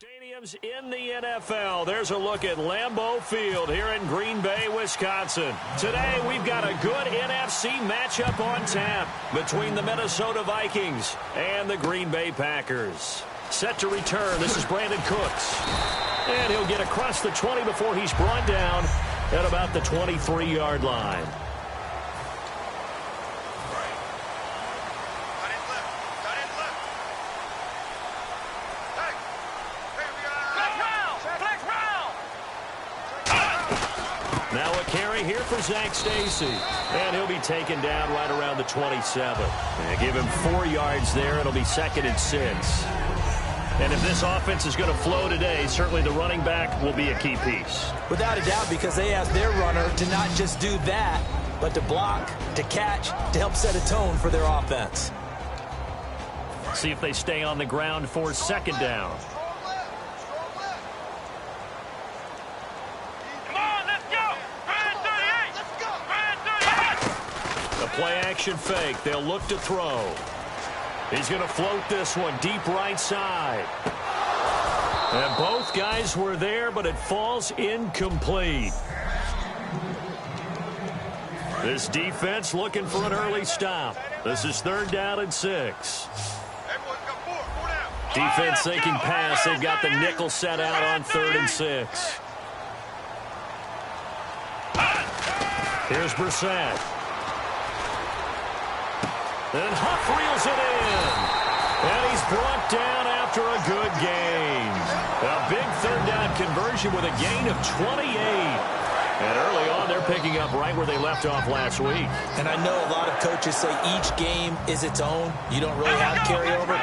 Stadiums in the NFL. There's a look at Lambeau Field here in Green Bay, Wisconsin. Today, we've got a good NFC matchup on tap between the Minnesota Vikings and the Green Bay Packers. Set to return, this is Brandon Cooks. And he'll get across the 20 before he's brought down at about the 23-yard line. Now a carry here for Zach Stacy. And he'll be taken down right around the 27. And give him 4 yards there. It'll be 2nd and 6. And if this offense is going to flow today, certainly the running back will be a key piece. Without a doubt, because they asked their runner to not just do that, but to block, to catch, to help set a tone for their offense. See if they stay on the ground for 2nd down. Play-action fake. They'll look to throw. He's going to float this one deep right side. And both guys were there, but it falls incomplete. This defense looking for an early stop. This is 3rd down and 6. Defense thinking pass. They've got the nickel set out on 3rd and 6. Here's Brissett. And Huff reels it in. And he's brought down after a good gain. A big 3rd down conversion with a gain of 28. And early on, they're picking up right where they left off last week. And I know a lot of coaches say each game is its own. You don't really have carryover.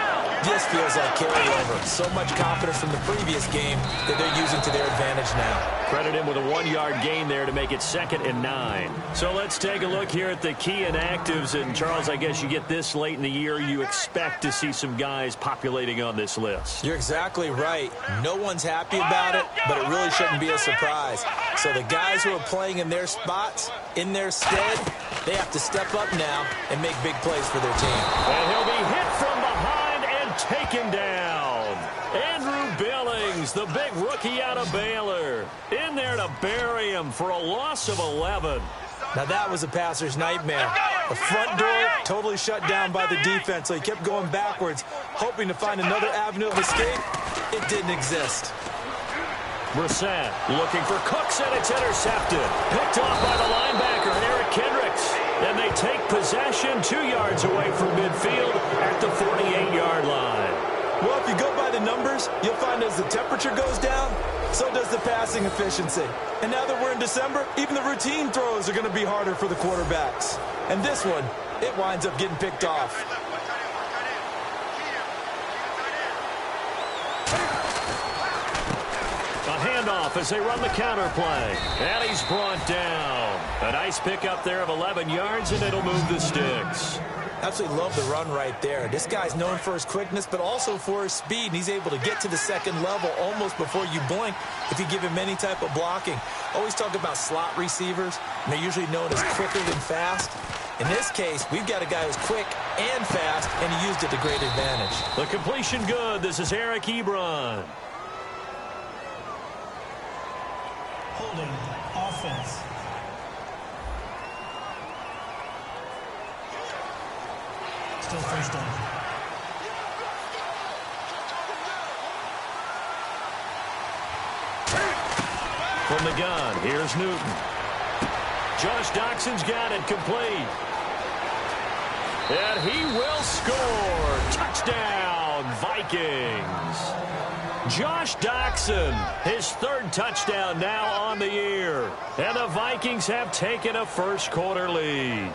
This feels like carryover. So much confidence from the previous game that they're using to their advantage now. Credit him with a 1-yard gain there to make it 2nd and 9. So let's take a look here at the key inactives. And, Charles, I guess you get this late in the year, you expect to see some guys populating on this list. You're exactly right. No one's happy about it, but it really shouldn't be a surprise. So the guys who are playing in their spots, in their stead, they have to step up now and make big plays for their team. And he'll be hit from behind and taken down. Andrew Billings, the big rookie out of Baylor, in there to bury him for a loss of 11. Now that was a passer's nightmare. The front door totally shut down by the defense, so he kept going backwards, hoping to find another avenue of escape. It didn't exist. Brissett looking for Cooks, and it's intercepted. Picked off by the linebacker, Eric Kendricks. And they take possession 2 yards away from midfield at the 48-yard line. Well, if you go by the numbers, you'll find as the temperature goes down, so does the passing efficiency. And now that we're in December, even the routine throws are going to be harder for the quarterbacks. And this one, it winds up getting picked off. A handoff as they run the counter play. And he's brought down. A nice pickup there of 11 yards, and it'll move the sticks. Absolutely love the run right there. This guy's known for his quickness, but also for his speed, and he's able to get to the 2nd level almost before you blink if you give him any type of blocking. Always talk about slot receivers, and they're usually known as quicker than fast. In this case, we've got a guy who's quick and fast, and he used it to great advantage. The completion good. This is Eric Ebron. Holding offense. Still 1st down. From the gun, here's Newton. Josh Doxson's got it complete. And he will score. Touchdown, Vikings. Josh Doxson, his 3rd touchdown now on the year. And the Vikings have taken a first-quarter lead.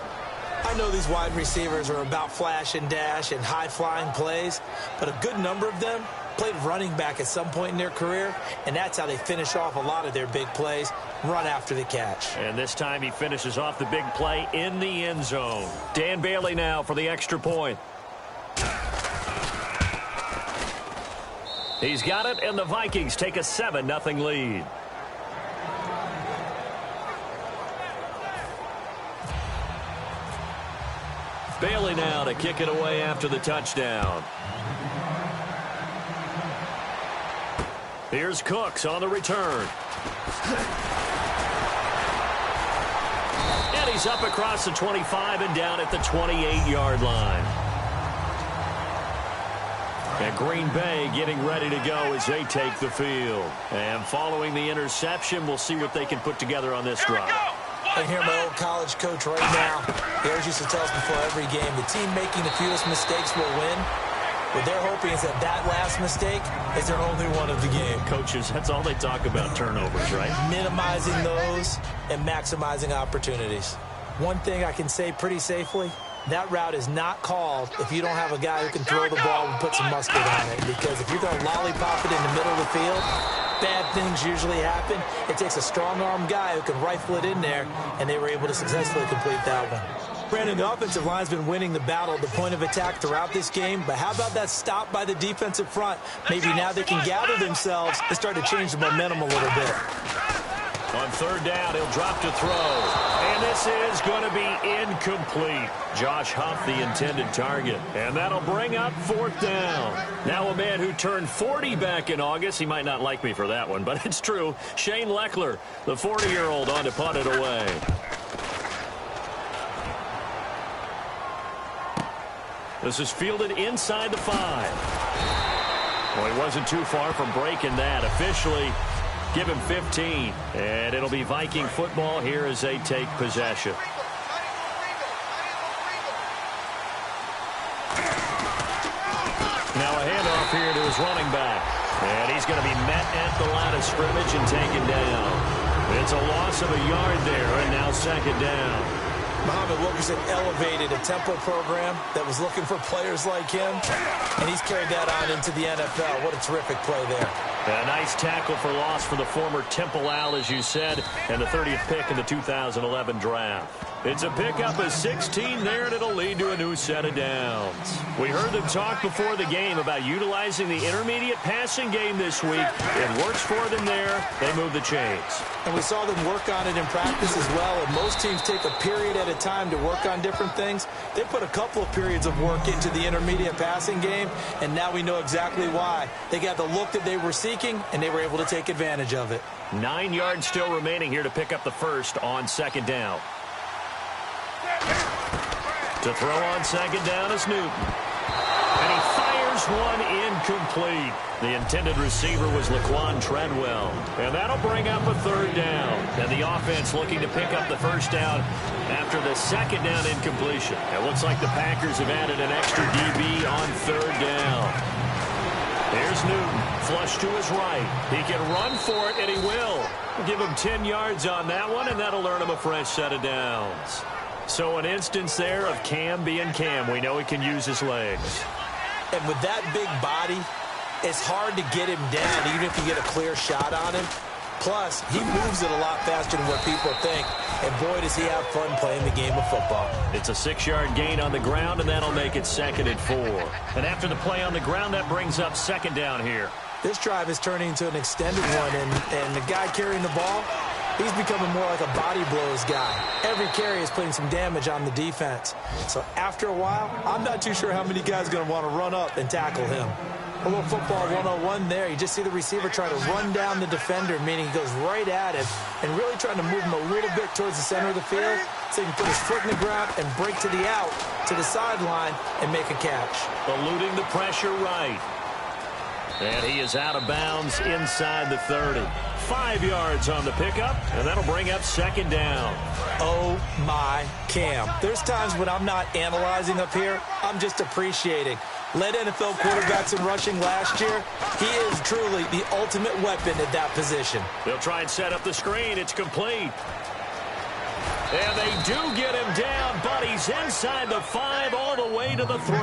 I know these wide receivers are about flash and dash and high-flying plays, but a good number of them played running back at some point in their career, and that's how they finish off a lot of their big plays, run after the catch. And this time he finishes off the big play in the end zone. Dan Bailey now for the extra point. He's got it, and the Vikings take a 7-0 lead. Bailey now to kick it away after the touchdown. Here's Cooks on the return. And he's up across the 25 and down at the 28-yard line. And Green Bay getting ready to go as they take the field. And following the interception, we'll see what they can put together on this drive. I hear my old college coach right now. He always used to tell us before every game, the team making the fewest mistakes will win. What they're hoping is that last mistake is their only one of the game. Coaches, that's all they talk about, turnovers, right? Minimizing those and maximizing opportunities. One thing I can say pretty safely, that route is not called if you don't have a guy who can throw the ball and put some mustard on it. Because if you're going to lollipop it in the middle of the field, bad things usually happen. It takes a strong-arm guy who can rifle it in there, and they were able to successfully complete that one. Brandon, the offensive line's been winning the battle at the point of attack throughout this game, but how about that stop by the defensive front? Maybe now they can gather themselves and start to change the momentum a little bit. On third down, he'll drop to throw. And this is going to be incomplete. Josh Huff, the intended target. And that'll bring up fourth down. Now a man who turned 40 back in August. He might not like me for that one, but it's true. Shane Leckler, the 40-year-old, on to punt it away. This is fielded inside the 5. Well, he wasn't too far from breaking that. Officially, give him 15. And it'll be Viking football here as they take possession. Now a handoff here to his running back. And he's going to be met at the line of scrimmage and taken down. It's a loss of a yard there, and now second down. Muhammad Wilkerson elevated a tempo program that was looking for players like him, and he's carried that on into the NFL. What a terrific play there. A nice tackle for loss for the former Temple Owl, as you said, and the 30th pick in the 2011 draft. It's a pickup of 16 there, and it'll lead to a new set of downs. We heard them talk before the game about utilizing the intermediate passing game this week. It works for them there. They move the chains. And we saw them work on it in practice as well, and most teams take a period at a time to work on different things. They put a couple of periods of work into the intermediate passing game, and now we know exactly why. They got the look that they were seeking, and they were able to take advantage of it. 9 yards still remaining here to pick up the first on second down. To throw on second down is Newton. And he fires one incomplete. The intended receiver was Laquan Treadwell. And that'll bring up a third down. And the offense looking to pick up the first down after the second down incompletion. It looks like the Packers have added an extra DB on third down. Here's Newton, flush to his right. He can run for it, and he will. We'll give him 10 yards on that one, and that'll earn him a fresh set of downs. So an instance there of Cam being Cam. We know he can use his legs. And with that big body, it's hard to get him down, even if you get a clear shot on him. Plus, he moves it a lot faster than what people think. And boy, does he have fun playing the game of football. It's a 6-yard gain on the ground, and that'll make it second and 4. And after the play on the ground, that brings up second down here. This drive is turning into an extended one, and the guy carrying the ball, he's becoming more like a body blows guy. Every carry is putting some damage on the defense. So after a while, I'm not too sure how many guys are going to want to run up and tackle him. A little football 101 there. You just see the receiver try to run down the defender, meaning he goes right at him and really trying to move him a little bit towards the center of the field so he can put his foot in the ground and break to the out, to the sideline, and make a catch. Eluding the pressure right. And he is out of bounds inside the 30. 5 yards on the pickup, and that'll bring up second down. Oh, my Cam. There's times when I'm not analyzing up here. I'm just appreciating. Led NFL quarterbacks in rushing last year. He is truly the ultimate weapon at that position. They'll try and set up the screen. It's complete. And they do get him down, but he's inside the 5 all the way to the 3.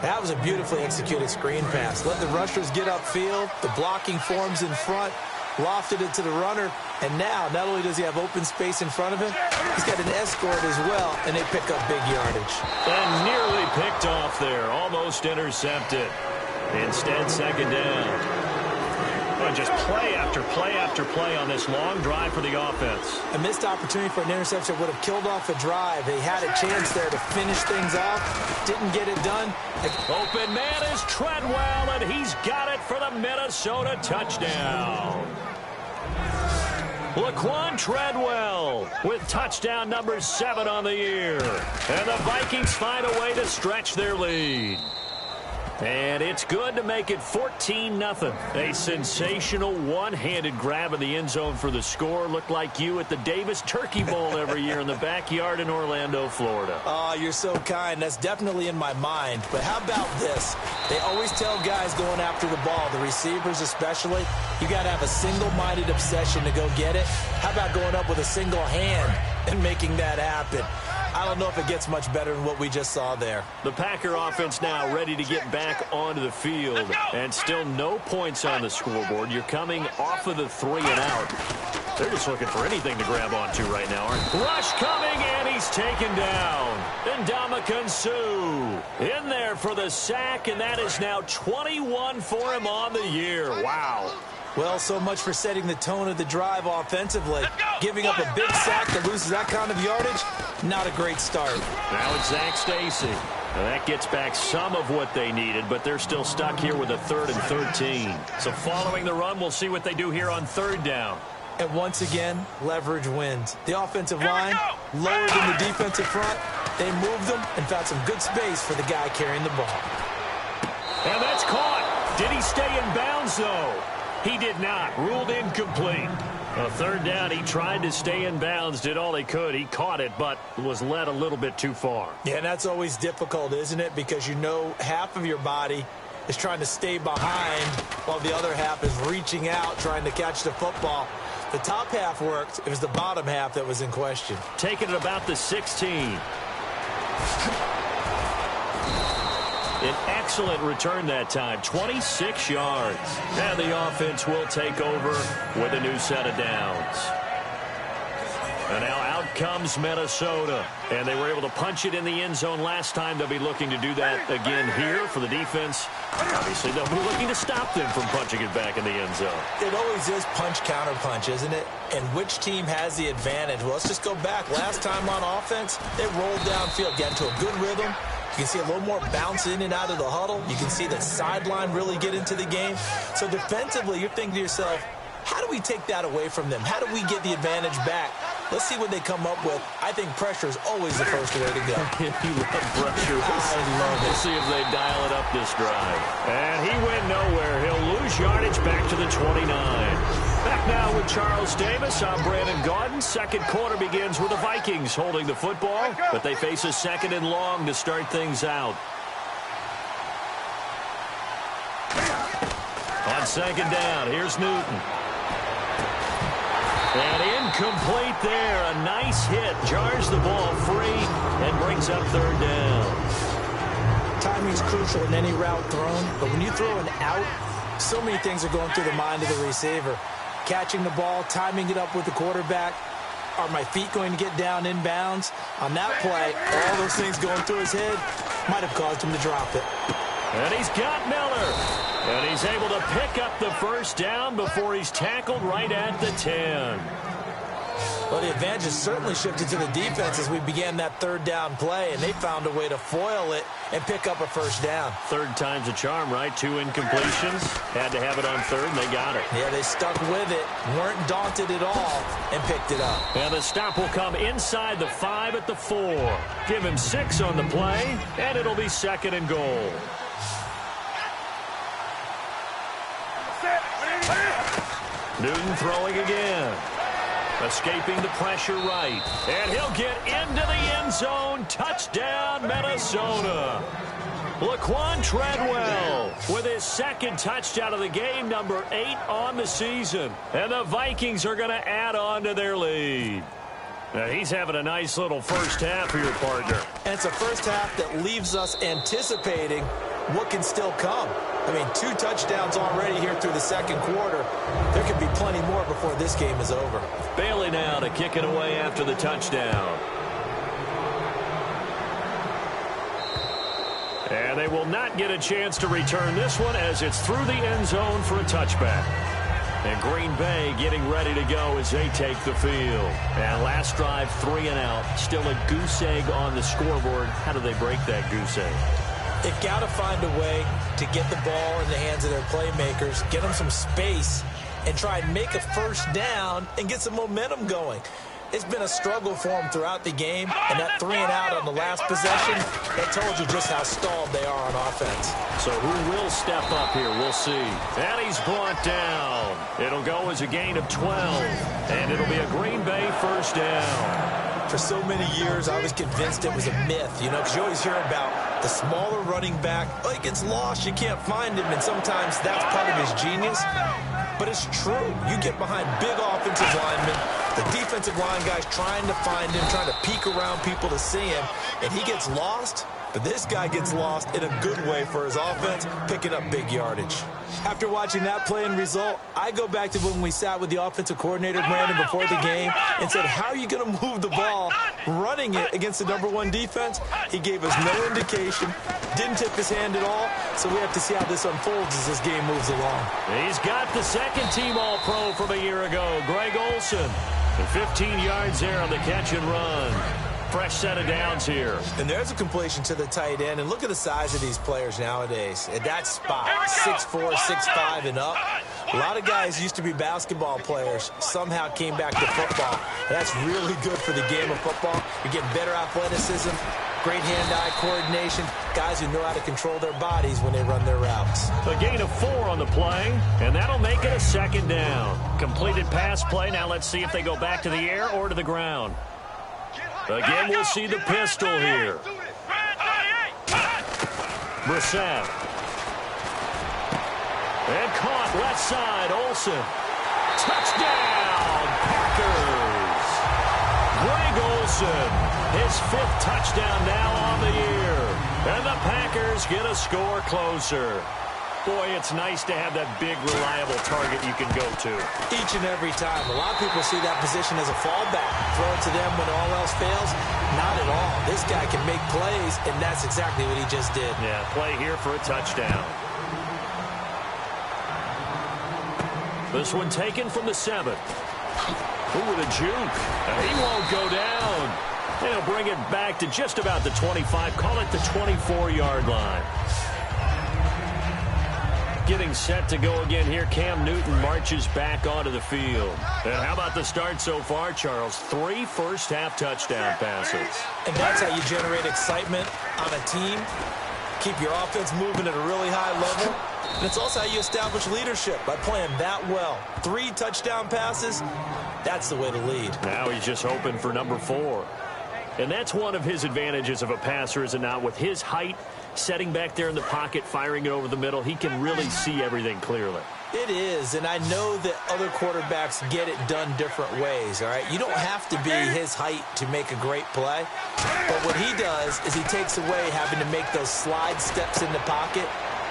That was a beautifully executed screen pass. Let the rushers get upfield. The blocking forms in front. Lofted it to the runner. And now, not only does he have open space in front of him, he's got an escort as well, and they pick up big yardage. And nearly picked off there. Almost intercepted. Instead, second down. Well, just play after play after play on this long drive for the offense. A missed opportunity for an interception would have killed off a drive. They had a chance there to finish things off. Didn't get it done. Open man is Treadwell, and he's got it for the Minnesota touchdown. Laquan Treadwell with touchdown number 7 on the year. And the Vikings find a way to stretch their lead. And it's good to make it 14-0. A sensational one-handed grab in the end zone for the score. Looked like you at the Davis Turkey Bowl every year in the backyard in Orlando, Florida. Oh, you're so kind. That's definitely in my mind. But how about this? They always tell guys going after the ball, the receivers especially, you got to have a single-minded obsession to go get it. How about going up with a single hand and making that happen? I don't know if it gets much better than what we just saw there. The Packer offense now ready to get back onto the field. And still no points on the scoreboard. You're coming off of the 3 and out. They're just looking for anything to grab onto right now. Rush coming, and he's taken down. Ndamukong Suh in there for the sack, and that is now 21 for him on the year. Wow. Well, so much for setting the tone of the drive offensively. Giving up a big sack that loses that kind of yardage, not a great start. Now it's Zach Stacy. Now that gets back some of what they needed, but they're still stuck here with a 3rd and 13. So following the run, we'll see what they do here on 3rd down. And once again, leverage wins. The offensive line lower than the defensive front. They moved them and found some good space for the guy carrying the ball. And that's caught. Did he stay in bounds, though? He did not. Ruled incomplete. A 3rd down, he tried to stay in bounds, did all he could. He caught it, but was led a little bit too far. Yeah, and that's always difficult, isn't it? Because you know half of your body is trying to stay behind while the other half is reaching out, trying to catch the football. The top half worked. It was the bottom half that was in question. Taking it about the 16. An excellent return that time, 26 yards. And the offense will take over with a new set of downs. And now out comes Minnesota. And they were able to punch it in the end zone last time. They'll be looking to do that again here for the defense. Obviously, they'll be looking to stop them from punching it back in the end zone. It always is punch-counter-punch, isn't it? And which team has the advantage? Well, let's just go back. Last time on offense, they rolled downfield, got into a good rhythm. You can see a little more bounce in and out of the huddle. You can see the sideline really get into the game. So defensively, you're thinking to yourself, how do we take that away from them? How do we get the advantage back? Let's see what they come up with. I think pressure is always the first way to go. You love pressure. I love it. We'll see if they dial it up this drive. And he went nowhere. He'll lose yardage back to the 29. Back now with Charles Davis. I'm Brandon Gaudin. Second quarter begins with the Vikings holding the football, but they face a 2nd and long to start things out. On 2nd down, here's Newton. And incomplete there. A nice hit. Jars the ball free and brings up 3rd down. Timing is crucial in any route thrown, but when you throw an out, so many things are going through the mind of the receiver. Catching the ball, timing it up with the quarterback. Are my feet going to get down in bounds? On that play, all those things going through his head might have caused him to drop it. And he's got Miller. And he's able to pick up the 1st down before he's tackled right at the 10. Well, the advantage has certainly shifted to the defense as we began that 3rd down play, and they found a way to foil it and pick up a 1st down. 3rd time's a charm, right? 2 incompletions. Had to have it on 3rd, and they got it. Yeah, they stuck with it, weren't daunted at all, and picked it up. And the stop will come inside the 5 at the 4. Give him 6 on the play, and it'll be 2nd and goal. Newton throwing again. Escaping the pressure right. And he'll get into the end zone. Touchdown, Minnesota. Laquan Treadwell with his 2nd touchdown of the game, number 8 on the season. And the Vikings are going to add on to their lead. Now, he's having a nice little first half for your partner. And it's a first half that leaves us anticipating what can still come. I mean, 2 touchdowns already here through the 2nd quarter. There could be plenty more before this game is over. Bailey now to kick it away after the touchdown. And they will not get a chance to return this one as it's through the end zone for a touchback. And Green Bay getting ready to go as they take the field. And last drive, 3 and out. Still a goose egg on the scoreboard. How do they break that goose egg? They've got to find a way to get the ball in the hands of their playmakers, get them some space, and try and make a first down and get some momentum going. It's been a struggle for them throughout the game, and that 3 and out on the last possession, that told you just how stalled they are on offense. So who will step up here? We'll see. And he's brought down. It'll go as a gain of 12, and it'll be a Green Bay first down. For so many years, I was convinced it was a myth, because you always hear about the smaller running back. Oh, he gets lost, you can't find him, and sometimes that's part of his genius. But it's true. You get behind big offensive linemen, the defensive line guys trying to find him, trying to peek around people to see him, and he gets lost. But this guy gets lost in a good way for his offense, picking up big yardage. After watching that play and result, I go back to when we sat with the offensive coordinator, Brandon, before the game and said, how are you going to move the ball running it against the #1 defense? He gave us no indication, didn't tip his hand at all, so we have to see how this unfolds as this game moves along. He's got the second-team All-Pro from a year ago, Greg Olsen. And 15 yards there on the catch and run. Fresh set of downs here. And there's a completion to the tight end. And look at the size of these players nowadays. At that spot, 6'4", 6'5", and up. A lot of guys used to be basketball players, somehow came back to football. That's really good for the game of football. You're getting better athleticism, great hand-eye coordination, guys who know how to control their bodies when they run their routes. A gain of 4 on the play, and that'll make it a second down. Completed pass play. Now let's see if they go back to the air or to the ground. Again, we'll see the pistol here. Brissett. And caught left side, Olsen. Touchdown, Packers. Greg Olsen, his 5th touchdown now on the year. And the Packers get a score closer. Boy, it's nice to have that big, reliable target you can go to. Each and every time. A lot of people see that position as a fallback. Throw it to them when all else fails. Not at all. This guy can make plays, and that's exactly what he just did. Yeah, play here for a touchdown. This one taken from the 7. Ooh, with a juke. He won't go down. And he'll bring it back to just about the 25. Call it the 24-yard line. Getting set to go again here. Cam Newton marches back onto the field. And how about the start so far, Charles? 3 first-half touchdown passes. And that's how you generate excitement on a team. Keep your offense moving at a really high level. And it's also how you establish leadership, by playing that well. 3 touchdown passes, that's the way to lead. Now he's just hoping for number 4. And that's one of his advantages of a passer, is it not? With his height, setting back there in the pocket, firing it over the middle, he can really see everything clearly. It is, and I know that other quarterbacks get it done different ways, all right? You don't have to be his height to make a great play. But what he does is he takes away having to make those slide steps in the pocket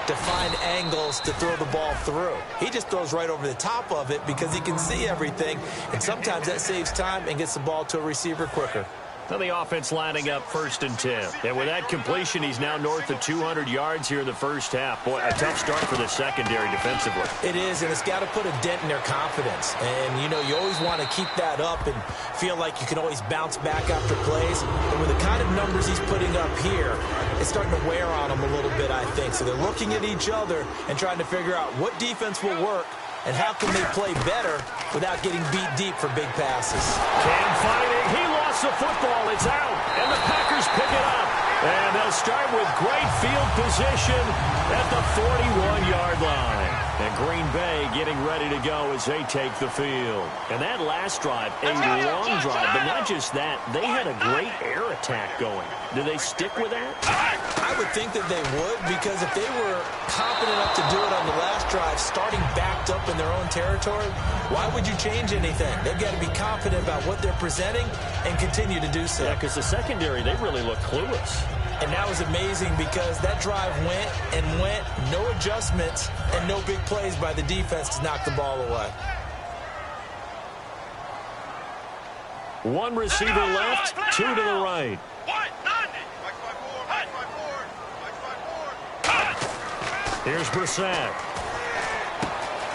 to find angles to throw the ball through. He just throws right over the top of it because he can see everything, and sometimes that saves time and gets the ball to a receiver quicker. Now the offense lining up 1st and 10. And with that completion, he's now north of 200 yards here in the first half. Boy, a tough start for the secondary defensively. It is, and it's got to put a dent in their confidence. And, you always want to keep that up and feel like you can always bounce back after plays. But with the kind of numbers he's putting up here, it's starting to wear on them a little bit, I think. So they're looking at each other and trying to figure out what defense will work and how can they play better without getting beat deep for big passes. Cam fighting. He lost the football. It's out. And the Packers pick it up. And they'll start with great field position at the 41-yard line. And Green Bay getting ready to go as they take the field. And that last drive, a long drive, but not just that. They had a great air attack going. Do they stick with that? I would think that they would, because if they were confident enough to do it on the last drive, starting backed up in their own territory, why would you change anything? They've got to be confident about what they're presenting and continue to do so. Yeah, because the secondary, they really look clueless. And that was amazing because that drive went and went, no adjustments, and no big plays by the defense to knock the ball away. 1 receiver left, 2 to the right. Here's Brissett.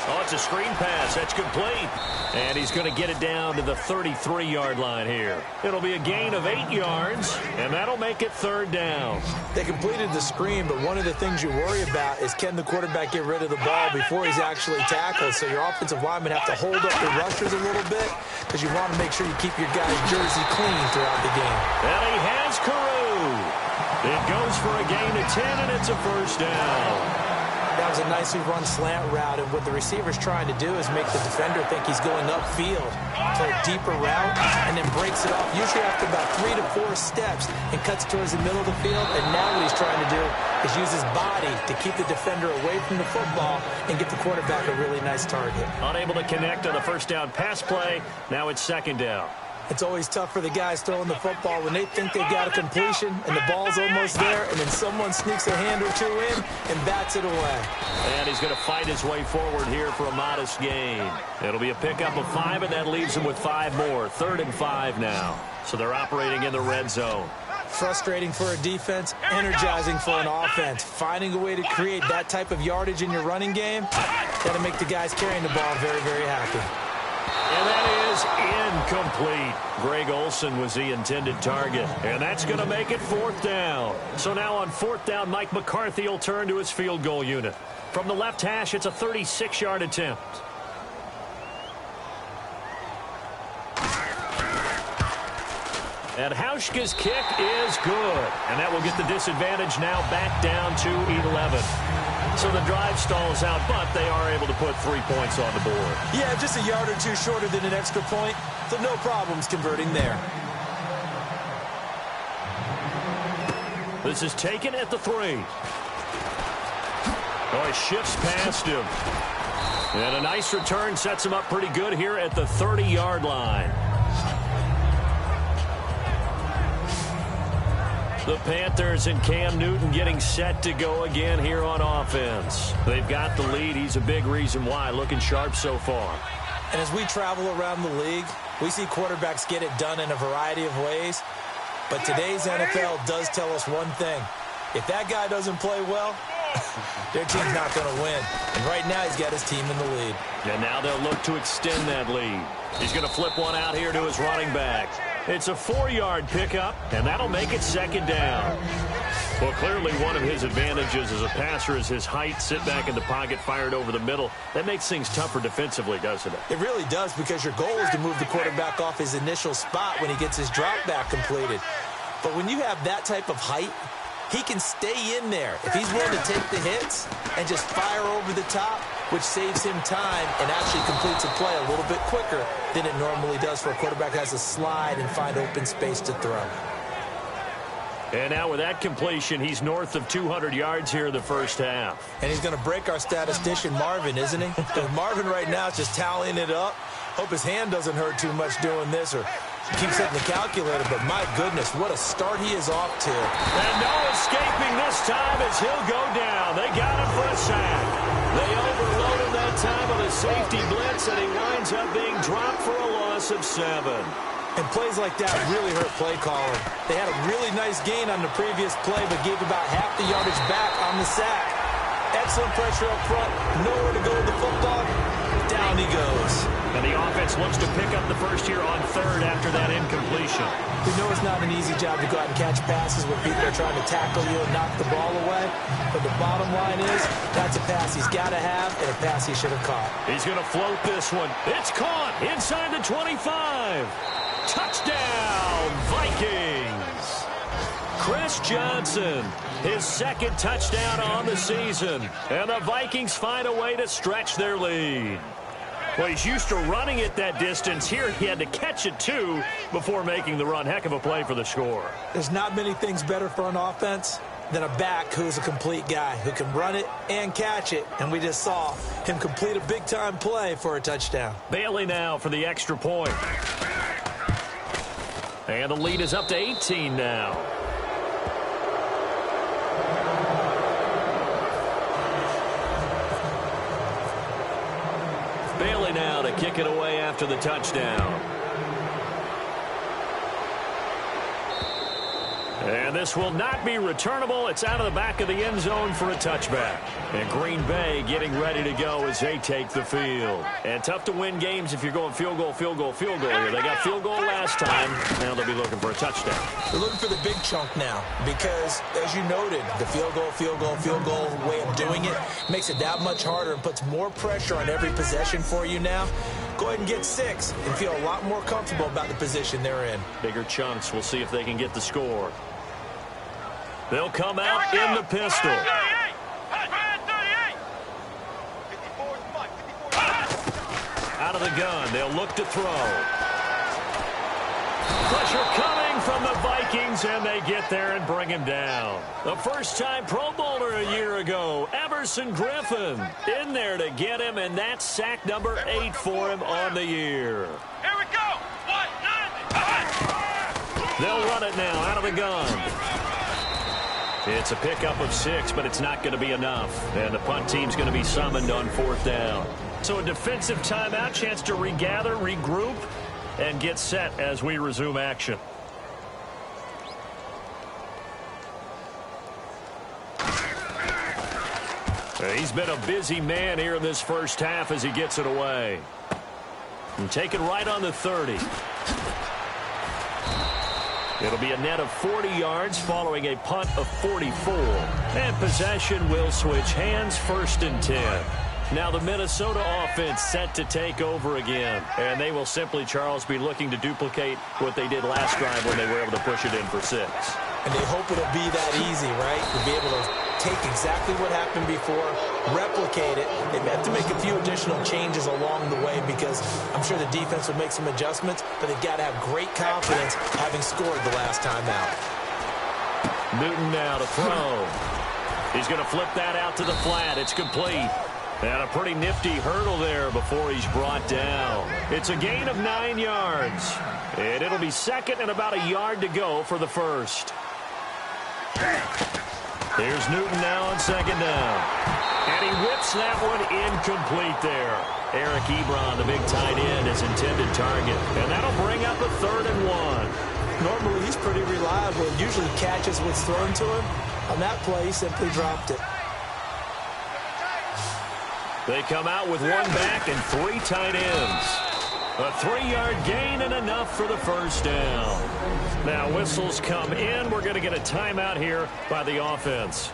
Oh, it's a screen pass. That's complete. And he's going to get it down to the 33-yard line here. It'll be a gain of 8 yards, and that'll make it third down. They completed the screen, but one of the things you worry about is can the quarterback get rid of the ball before he's actually tackled. So your offensive linemen have to hold up the rushers a little bit because you want to make sure you keep your guy's jersey clean throughout the game. And he has Carew. It goes for a gain of 10, and it's a first down. That was a nicely run slant route, and what the receiver's trying to do is make the defender think he's going upfield, play a deeper route, and then breaks it off, usually after about 3 to 4 steps, and cuts towards the middle of the field. And now what he's trying to do is use his body to keep the defender away from the football and get the quarterback a really nice target. Unable to connect on the first down pass play. Now it's second down. It's always tough for the guys throwing the football when they think they've got a completion and the ball's almost there, and then someone sneaks a hand or two in and bats it away. And he's going to fight his way forward here for a modest gain. It'll be a pickup of 5, and that leaves him with 5 more. 3rd and 5 now. So they're operating in the red zone. Frustrating for a defense, energizing for an offense. Finding a way to create that type of yardage in your running game, got to make the guys carrying the ball very, very happy. And that is incomplete. Greg Olsen was the intended target. And that's going to make it 4th down. So now on 4th down, Mike McCarthy will turn to his field goal unit. From the left hash, it's a 36-yard attempt. And Hauschka's kick is good. And that will get the disadvantage now back down to 11. So the drive stalls out, but they are able to put 3 points on the board. Yeah, just a yard or two shorter than an extra point, so no problems converting there. This is taken at the 3. Oh, he shifts past him. And a nice return sets him up pretty good here at the 30-yard line. The Panthers and Cam Newton getting set to go again here on offense. They've got the lead. He's a big reason why. Looking sharp so far. And as we travel around the league, we see quarterbacks get it done in a variety of ways. But today's NFL does tell us one thing. If that guy doesn't play well, their team's not going to win. And right now he's got his team in the lead. And now they'll look to extend that lead. He's going to flip one out here to his running back. It's a 4-yard pickup, and that'll make it second down. Well, clearly one of his advantages as a passer is his height. Sit back in the pocket, fired over the middle. That makes things tougher defensively, doesn't it? It really does, because your goal is to move the quarterback off his initial spot when he gets his drop back completed. But when you have that type of height, he can stay in there if he's willing to take the hits and just fire over the top, which saves him time and actually completes a play a little bit quicker than it normally does for a quarterback who has to slide and find open space to throw. And now with that completion, he's north of 200 yards here in the first half. And he's going to break our statistician, Marvin, isn't he? Because Marvin right now is just tallying it up. Hope his hand doesn't hurt too much doing this or keeps hitting the calculator. But my goodness, what a start he is off to. And no escaping this time as he'll go down. They got him for a sack. They overload him that time with a safety blitz, and he winds up being dropped for a loss of 7. And plays like that really hurt play calling. They had a really nice gain on the previous play, but gave about half the yardage back on the sack. Excellent pressure up front. Nowhere to go with the football. Down he goes. And the offense looks to pick up the first here on 3rd after that incompletion. We know it's not an easy job to go out and catch passes where people are trying to tackle you and knock the ball away. But the bottom line is, that's a pass he's got to have and a pass he should have caught. He's going to float this one. It's caught inside the 25. Touchdown, Vikings. Chris Johnson, his 2nd touchdown on the season. And the Vikings find a way to stretch their lead. Well, he's used to running it that distance. Here he had to catch it, too, before making the run. Heck of a play for the score. There's not many things better for an offense than a back who's a complete guy, who can run it and catch it. And we just saw him complete a big-time play for a touchdown. Bailey now for the extra point. And the lead is up to 18 now. Bailey now to kick it away after the touchdown. And this will not be returnable. It's out of the back of the end zone for a touchback. And Green Bay getting ready to go as they take the field. And tough to win games if you're going field goal, field goal, field goal here. They got field goal last time. Now they'll be looking for a touchdown. They're looking for the big chunk now because, as you noted, the field goal, field goal, field goal way of doing it makes it that much harder and puts more pressure on every possession for you now. Go ahead and get 6 and feel a lot more comfortable about the position they're in. Bigger chunks. We'll see if they can get the score. They'll come out in the pistol. Out of the gun. They'll look to throw. Pressure coming from the Vikings, and they get there and bring him down. The first-time Pro Bowler a year ago, Everson Griffin, in there to get him, and that's sack number 8 for him on the year. Here we go. 1-9. They'll run it now out of the gun. It's a pickup of 6, but it's not going to be enough. And the punt team's going to be summoned on 4th down. So a defensive timeout, chance to regather, regroup, and get set as we resume action. He's been a busy man here in this first half as he gets it away. And take it right on the 30. It'll be a net of 40 yards following a punt of 44. And possession will switch hands, 1st and 10. Now the Minnesota offense set to take over again. And they will simply, Charles, be looking to duplicate what they did last drive when they were able to push it in for 6. And they hope it'll be that easy, right? To be able to take exactly what happened before, replicate it. They may have to make a few additional changes along the way because I'm sure the defense will make some adjustments, but they've got to have great confidence having scored the last time out. Newton now to throw. He's going to flip that out to the flat. It's complete. And a pretty nifty hurdle there before he's brought down. It's a gain of 9 yards. And it'll be 2nd and about a yard to go for the first. Here's Newton now on 2nd down. And he whips that one incomplete there. Eric Ebron, the big tight end, is intended target. And that'll bring up a 3rd and 1. Normally, he's pretty reliable. Usually catches what's thrown to him. On that play, he simply dropped it. They come out with 1 back and 3 tight ends. A 3-yard gain and enough for the first down. Now whistles come in. We're going to get a timeout here by the offense.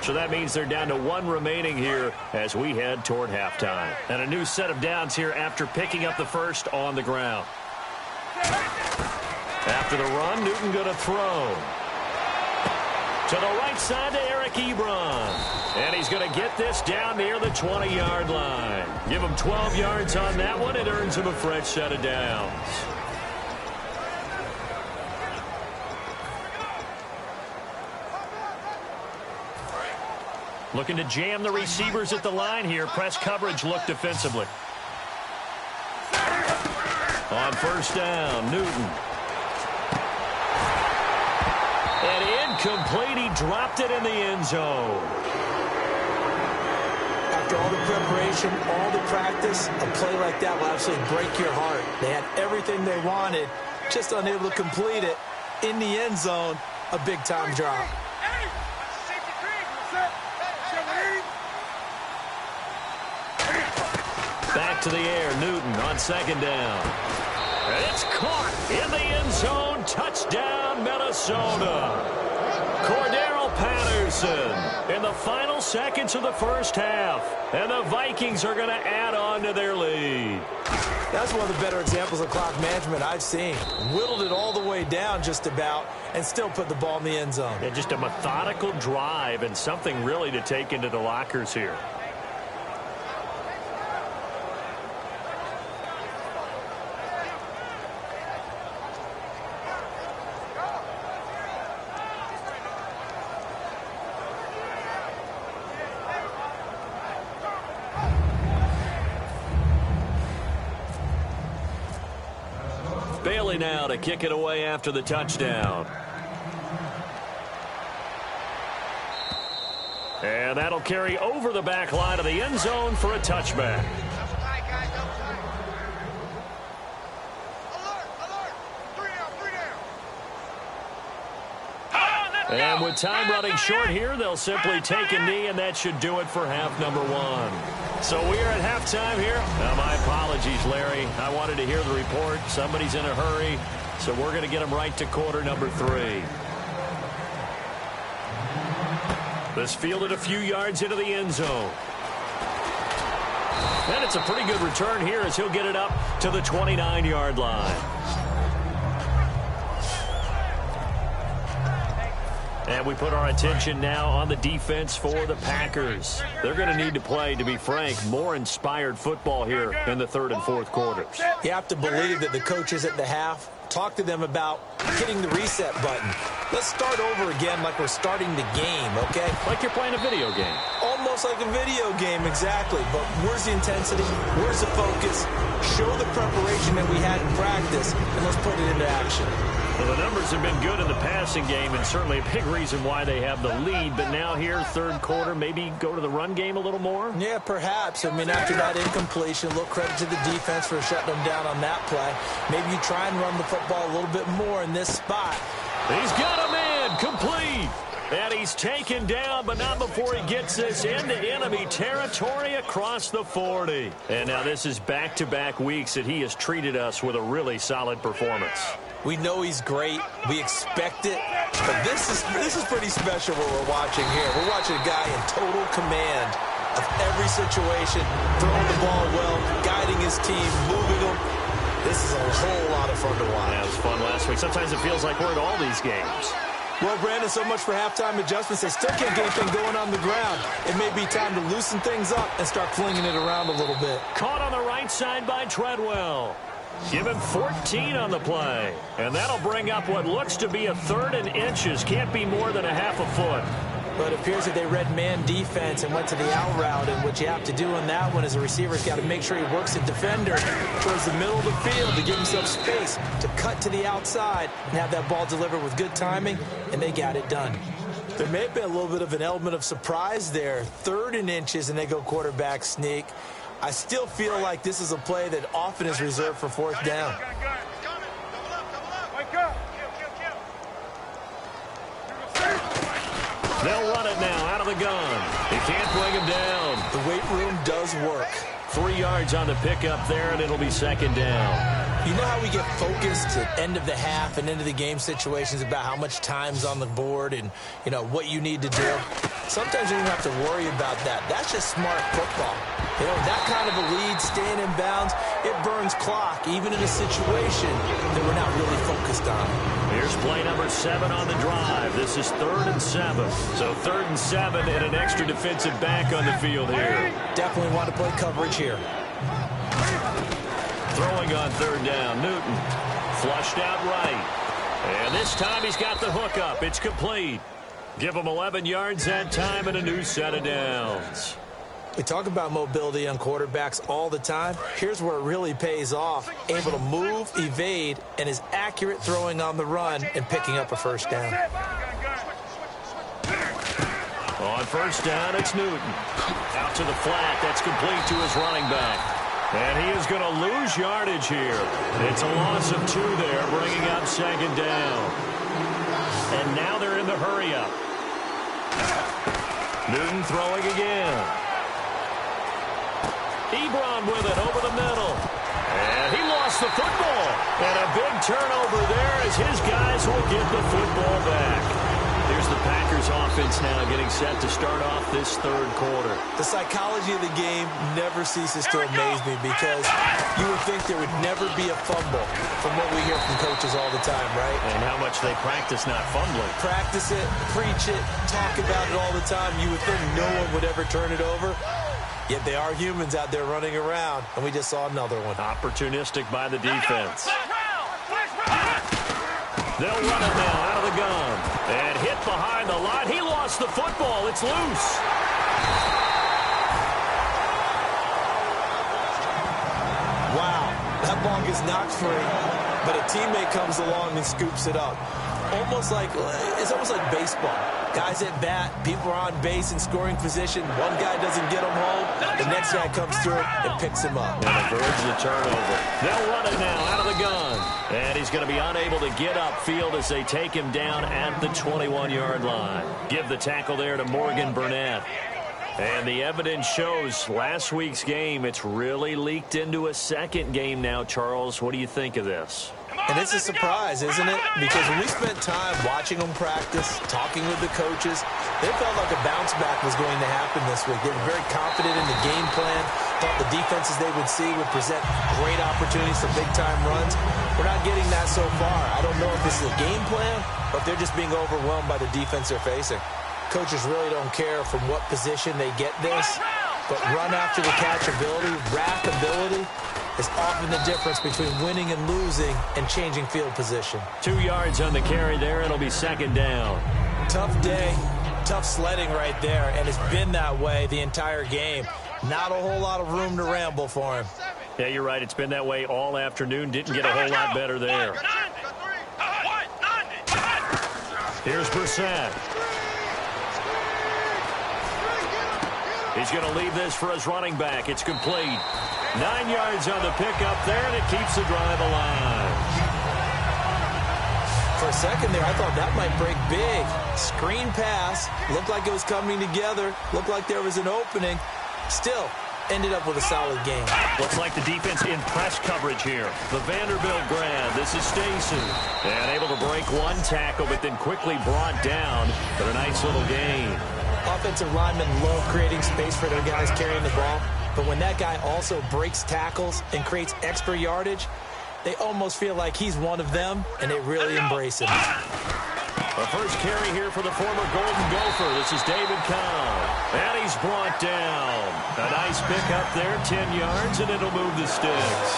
So that means they're down to 1 remaining here as we head toward halftime. And a new set of downs here after picking up the first on the ground. After the run, Newton going to throw. To the right side to Eric Ebron. And he's going to get this down near the 20-yard line. Give him 12 yards on that one. It earns him a fresh set of downs. Looking to jam the receivers at the line here. Press coverage look defensively. On 1st down, Newton. And incomplete. He dropped it in the end zone. After all the preparation, all the practice, a play like that will absolutely break your heart. They had everything they wanted, just unable to complete it. In the end zone, a big-time drop. Back to the air, Newton on 2nd down. And it's caught in the end zone. Touchdown, Minnesota. Cordero Patterson in the final seconds of the first half. And the Vikings are going to add on to their lead. That's one of the better examples of clock management I've seen. Whittled it all the way down just about and still put the ball in the end zone. Yeah, just a methodical drive and something really to take into the lockers here. Bailey now to kick it away after the touchdown. And that'll carry over the back line of the end zone for a touchback. And with time running short here, they'll simply take a knee, and that should do it for half number one. So we are at halftime here. Now, my apologies, Larry. I wanted to hear the report. Somebody's in a hurry, so we're going to get them right to quarter number 3. This fielded a few yards into the end zone. And it's a pretty good return here as he'll get it up to the 29-yard line. And we put our attention now on the defense for the Packers. They're going to need to play, to be frank, more inspired football here in the third and fourth quarters. You have to believe that the coaches at the half talk to them about hitting the reset button. Let's start over again like we're starting the game, okay? Like you're playing a video game. Almost like a video game, exactly. But where's the intensity? Where's the focus? Show the preparation that we had in practice, and let's put it into action. Well, the numbers have been good in the passing game, and certainly a big reason why they have the lead. But now here, third quarter, maybe go to the run game a little more? Yeah, perhaps. I mean, after that incompletion, a little credit to the defense for shutting them down on that play. Maybe you try and run the football a little bit more in this spot. He's got a man, complete. And he's taken down, but not before he gets this into enemy territory across the 40. And now this is back-to-back weeks that he has treated us with a really solid performance. We know he's great. We expect it. But this is pretty special what we're watching here. We're watching a guy in total command of every situation, throwing the ball well, guiding his team, moving them. This is a whole lot of fun to watch. Yeah, it was fun last week. Sometimes it feels like we're at all these games. Well, Brandon, so much for halftime adjustments. They still can't get anything going on the ground. It may be time to loosen things up and start flinging it around a little bit. Caught on the right side by Treadwell. Give him 14 on the play. And that'll bring up what looks to be a third and inches. Can't be more than a half a foot. But it appears that they read man defense and went to the out route. And what you have to do on that one is the receiver's got to make sure he works the defender towards the middle of the field to give himself space to cut to the outside and have that ball delivered with good timing, and they got it done. There may have been a little bit of an element of surprise there. Third and inches, and they go quarterback sneak. I still feel like this is a play that often is reserved for fourth down. They'll run it now out of the gun. He can't bring him down. The weight room does work. 3 yards on the pickup there, and it'll be second down. You know how we get focused at end of the half and into the game situations about how much time's on the board and, you know, what you need to do? Sometimes you don't have to worry about that. That's just smart football. You know, that kind of a lead, staying in bounds, it burns clock, even in a situation that we're not really focused on. Here's play number 7 on the drive. This is 3rd and 7. So 3rd and 7 and an extra defensive back on the field here. Definitely want to play coverage here. Throwing on 3rd down, Newton. Flushed out right. And this time he's got the hook up. It's complete. Give him 11 yards that time and a new set of downs. We talk about mobility on quarterbacks all the time. Here's where it really pays off. Able to move, evade, and is accurate throwing on the run and picking up a first down. On first down, it's Newton. Out to the flat. That's complete to his running back. And he is going to lose yardage here. It's a loss of 2 there, bringing up second down. And now they're in the hurry-up. Newton throwing again. Ebron with it over the middle. And he lost the football. And a big turnover there as his guys will get the football back. Here's the Packers offense now getting set to start off this third quarter. The psychology of the game never ceases to amaze me because you would think there would never be a fumble from what we hear from coaches all the time, right? And how much they practice not fumbling. Practice it, preach it, talk about it all the time. You would think no one would ever turn it over. Yet they are humans out there running around, and we just saw another one. Opportunistic by the defense. They'll run it now out of the gun. And hit behind the line. He lost the football. It's loose. Wow, that ball gets knocked free, but a teammate comes along and scoops it up. almost like baseball. Guys at bat, people are on base in scoring position. One guy doesn't get him home. The next guy comes through and picks him up. And avoids the turnover. They'll run it now out of the gun. And he's going to be unable to get upfield as they take him down at the 21-yard line. Give the tackle there to Morgan Burnett. And the evidence shows last week's game, it's really leaked into a second game now, Charles. What do you think of this? And it's a surprise, isn't it? Because when we spent time watching them practice, talking with the coaches, they felt like a bounce back was going to happen this week. They were very confident in the game plan, thought the defenses they would see would present great opportunities for big-time runs. We're not getting that so far. I don't know if this is a game plan or if they're just being overwhelmed by the defense they're facing. Coaches really don't care from what position they get this, but run after the catch ability, rack ability, is often the difference between winning and losing and changing field position. 2 yards on the carry there. It'll be second down. Tough day, tough sledding right there, and it's been that way the entire game. Not a whole lot of room to ramble for him. Yeah, you're right. It's been that way all afternoon. Didn't get a whole lot better there. Here's Brissett. He's going to leave this for his running back. It's complete. 9 yards on the pickup there, and it keeps the drive alive. For a second there, I thought that might break big. Screen pass. Looked like it was coming together. Looked like there was an opening. Still, ended up with a solid game. Looks like the defense in press coverage here. The Vanderbilt grad. This is Stacy. And able to break one tackle, but then quickly brought down for a nice little gain. Offensive linemen love creating space for their guys carrying the ball. But when that guy also breaks tackles and creates extra yardage, they almost feel like he's one of them, and they really embrace him. The first carry here for the former Golden Gopher. This is David Cobb. And he's brought down. A nice pickup there, 10 yards, and it'll move the sticks.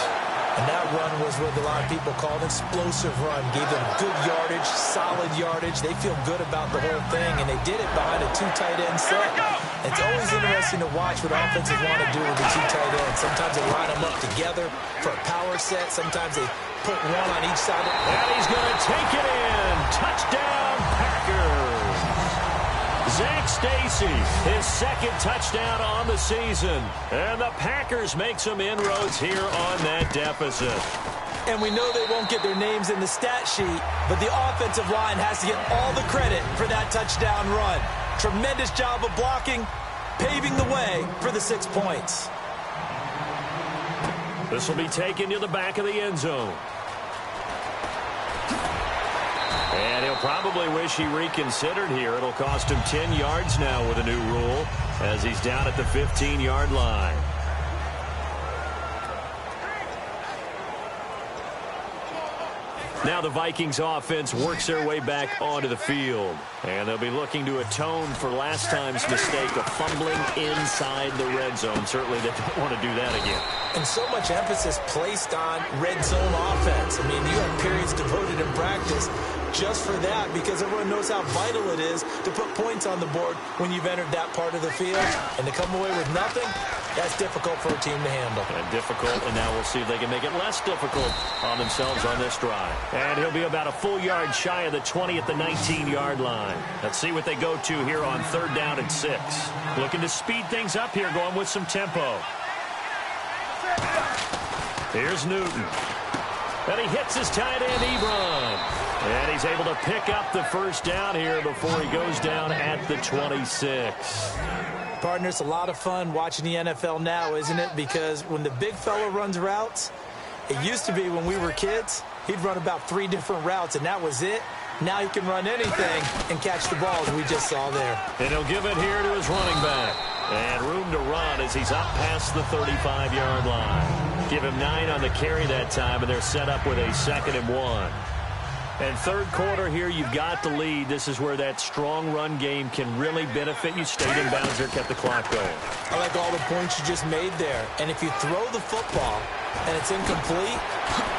And that run was what a lot of people call an explosive run. Gave them good yardage, solid yardage. They feel good about the whole thing, and they did it behind a 2 tight end set. It's always interesting to watch what offenses want to do with the 2 tight ends. Sometimes they line them up together for a power set. Sometimes they put one on each side. And he's going to take it in. Touchdown, Packers. Zach Stacy, his second touchdown on the season. And the Packers make some inroads here on that deficit. And we know they won't get their names in the stat sheet, but the offensive line has to get all the credit for that touchdown run. Tremendous job of blocking, paving the way for the 6 points. This will be taken to the back of the end zone. And he'll probably wish he reconsidered here. It'll cost him 10 yards now with a new rule as he's down at the 15-yard line. Now the Vikings offense works their way back onto the field. And they'll be looking to atone for last time's mistake of fumbling inside the red zone. Certainly they don't want to do that again. And so much emphasis placed on red zone offense. I mean, you have periods devoted in practice just for that because everyone knows how vital it is to put points on the board when you've entered that part of the field. And to come away with nothing, that's difficult for a team to handle. And difficult, and now we'll see if they can make it less difficult on themselves on this drive. And he'll be about a full yard shy of the 20 at the 19-yard line. Let's see what they go to here on 3rd down and 6. Looking to speed things up here, going with some tempo. Here's Newton. And he hits his tight end, Ebron. And he's able to pick up the first down here before he goes down at the 26. Partner, it's a lot of fun watching the NFL now, isn't it? Because when the big fella runs routes, it used to be when we were kids, he'd run about 3 different routes, and that was it. Now he can run anything and catch the ball, as we just saw there. And he'll give it here to his running back. And room to run as he's up past the 35-yard line. Give him 9 on the carry that time, and they're set up with a 2nd and 1. And 3rd quarter here, you've got the lead. This is where that strong run game can really benefit you. Stayed in bounds there, kept the clock going. I like all the points you just made there. And if you throw the football and it's incomplete,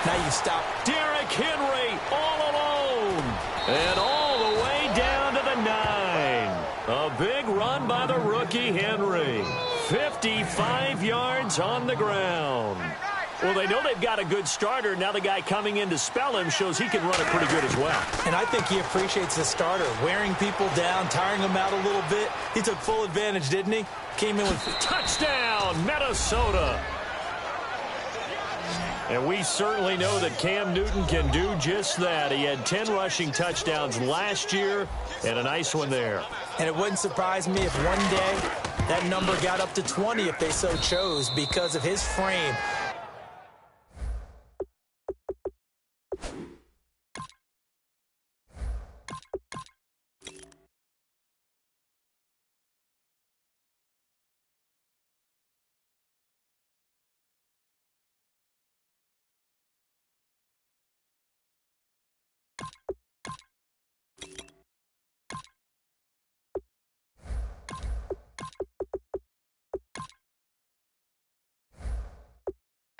now you stop. Derrick Henry all alone. And all the way down to the 9. A big run by the rookie Henry. 55 yards on the ground. Well, they know they've got a good starter. Now the guy coming in to spell him shows he can run it pretty good as well. And I think he appreciates the starter, wearing people down, tiring them out a little bit. He took full advantage, didn't he? Came in with... Touchdown, Minnesota. And we certainly know that Cam Newton can do just that. He had 10 rushing touchdowns last year and a nice one there. And it wouldn't surprise me if one day that number got up to 20 if they so chose because of his frame.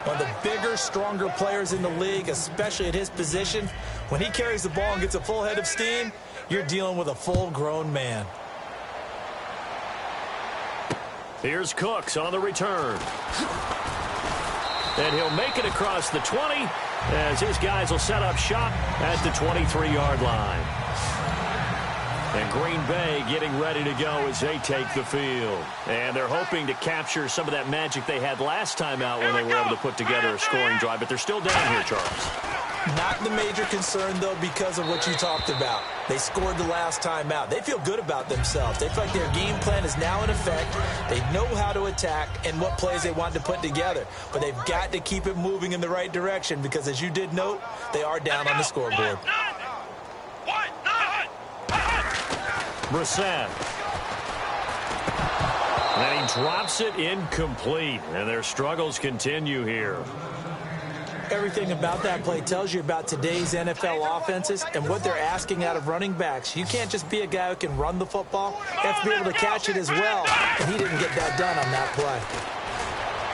One of the bigger, stronger players in the league, especially at his position. When he carries the ball and gets a full head of steam, you're dealing with a full-grown man. Here's Cooks on the return. And he'll make it across the 20 as his guys will set up shop at the 23-yard line. And Green Bay getting ready to go as they take the field. And they're hoping to capture some of that magic they had last time out when they were able to put together a scoring drive. But they're still down here, Charles. Not the major concern, though, because of what you talked about. They scored the last time out. They feel good about themselves. They feel like their game plan is now in effect. They know how to attack and what plays they want to put together. But they've got to keep it moving in the right direction because, as you did note, they are down on the scoreboard. Brissett. And he drops it incomplete. And their struggles continue here. Everything about that play tells you about today's NFL offenses and what they're asking out of running backs. You can't just be a guy who can run the football. You have to be able to catch it as well. And he didn't get that done on that play.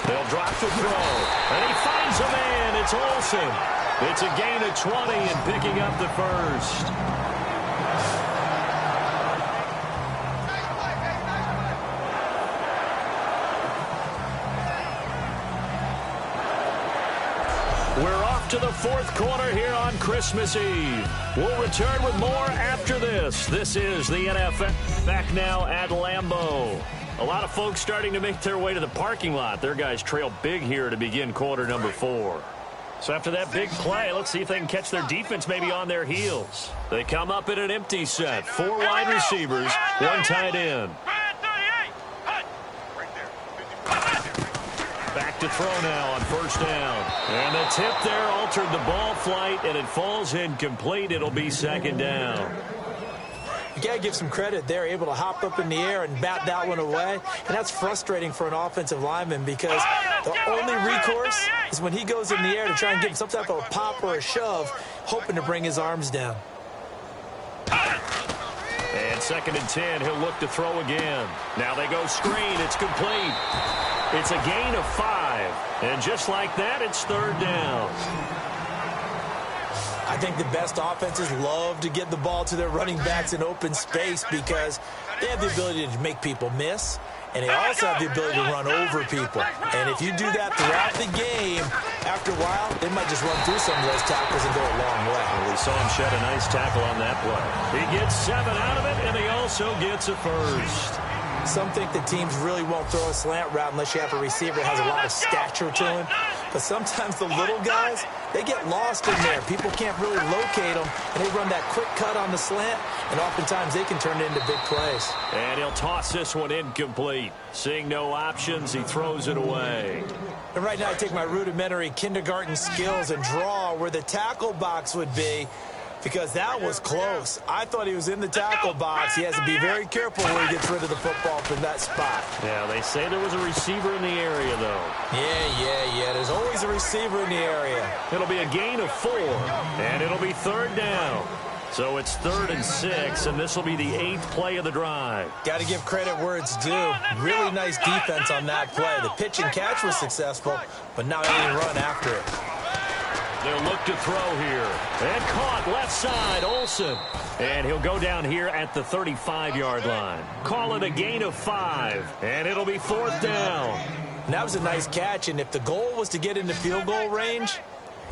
They'll drop the throw. And he finds a man. It's Olsen. It's a gain of 20 and picking up the first. We're off to the fourth quarter here on Christmas Eve. We'll return with more after this. This is the NFL. Back now at Lambeau. A lot of folks starting to make their way to the parking lot. Their guys trail big here to begin quarter number 4. So after that big play, let's see if they can catch their defense maybe on their heels. They come up in an empty set. 4 wide receivers, 1 tight end. Back to throw now on first down. And the tip there altered the ball flight, and it falls incomplete. It'll be second down. You got to give some credit. They're able to hop up in the air and bat that one away. And that's frustrating for an offensive lineman because the only recourse is when he goes in the air to try and get some type of a pop or a shove, hoping to bring his arms down. And second and 10, he'll look to throw again. Now they go screen. It's complete. It's a gain of 5. And just like that, it's third down. I think the best offenses love to get the ball to their running backs in open space because they have the ability to make people miss, and they also have the ability to run over people. And if you do that throughout the game, after a while, they might just run through some of those tackles and go a long way. Well, we saw him shed a nice tackle on that play. He gets 7 out of it, and he also gets a first. Some think the teams really won't throw a slant route unless you have a receiver that has a lot of stature to him. But sometimes the little guys, they get lost in there. People can't really locate them, and they run that quick cut on the slant, and oftentimes they can turn it into big plays. And he'll toss this one incomplete. Seeing no options, he throws it away. And right now I take my rudimentary kindergarten skills and draw where the tackle box would be, because that was close. I thought he was in the tackle box. He has to be very careful where he gets rid of the football from that spot. Yeah, they say there was a receiver in the area, though. Yeah. There's always a receiver in the area. It'll be a gain of 4, and it'll be third down. So it's 3rd and 6, and this will be the 8th play of the drive. Got to give credit where it's due. Really nice defense on that play. The pitch and catch was successful, but now they need to run after it. They'll look to throw here. And caught left side, Olsen. And he'll go down here at the 35-yard line. Call it a gain of 5. And it'll be 4th down. And that was a nice catch, and if the goal was to get into field goal range,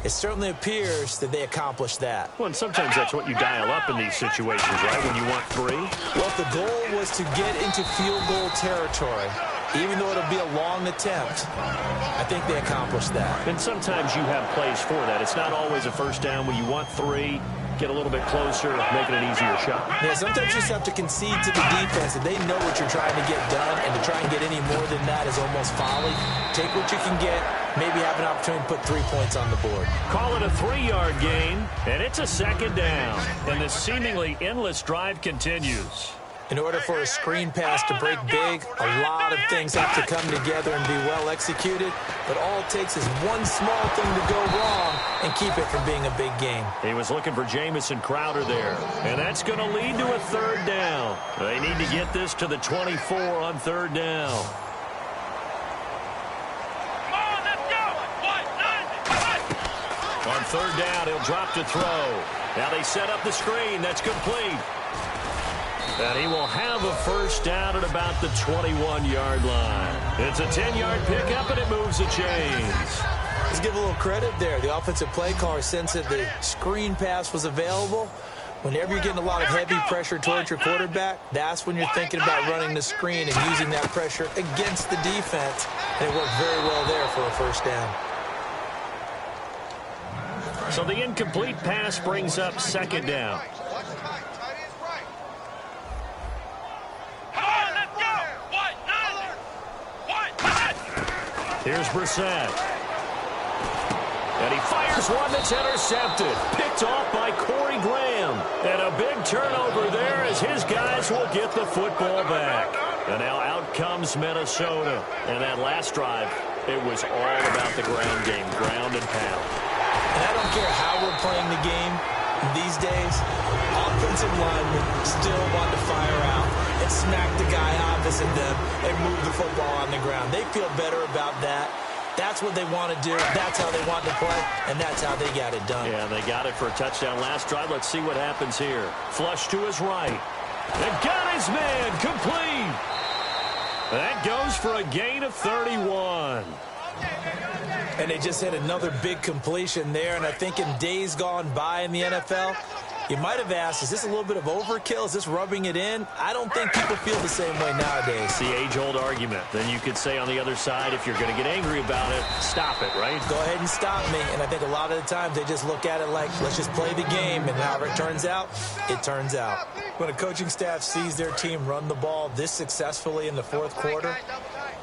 it certainly appears that they accomplished that. Well, and sometimes that's what you dial up in these situations, right, when you want 3? Well, if the goal was to get into field goal territory, even though it'll be a long attempt, I think they accomplished that. And sometimes you have plays for that. It's not always a first down. When you want 3, get a little bit closer, make it an easier shot. Yeah, sometimes you just have to concede to the defense, and they know what you're trying to get done, and to try and get any more than that is almost folly. Take what you can get, maybe have an opportunity to put 3 points on the board. Call it a 3-yard gain, and it's a second down. And this seemingly endless drive continues. In order for a screen pass to break big, a lot of things have to come together and be well executed. But all it takes is one small thing to go wrong and keep it from being a big game. He was looking for Jamison Crowder there. And that's going to lead to a 3rd down. They need to get this to the 24 on 3rd down. On 3rd down, he'll drop to throw. Now they set up the screen. That's complete. And he will have a first down at about the 21-yard line. It's a 10-yard pickup, and it moves the chains. Let's give a little credit there. The offensive play caller sensed that the screen pass was available. Whenever you're getting a lot of heavy pressure towards your quarterback, that's when you're thinking about running the screen and using that pressure against the defense. And it worked very well there for a first down. So the incomplete pass brings up 2nd down. Here's Brissett. And he fires one that's intercepted. Picked off by Corey Graham. And a big turnover there as his guys will get the football back. And now out comes Minnesota. And that last drive, it was all about the ground game, ground and pound. And I don't care how we're playing the game these days, offensive linemen still want to fire out and smack the guy opposite them and move the football on the ground. They feel better about that. That's what they want to do. That's how they want to play, and that's how they got it done. Yeah, they got it for a touchdown last drive. Let's see what happens here. Flush to his right. And got his man complete. That goes for a gain of 31. And they just had another big completion there. And I think in days gone by in the NFL, you might have asked, is this a little bit of overkill? Is this rubbing it in? I don't think people feel the same way nowadays. It's the age-old argument. Then you could say on the other side, if you're going to get angry about it, stop it, right? Go ahead and stop me. And I think a lot of the times they just look at it like, let's just play the game. And however it turns out, it turns out. When a coaching staff sees their team run the ball this successfully in the 4th quarter,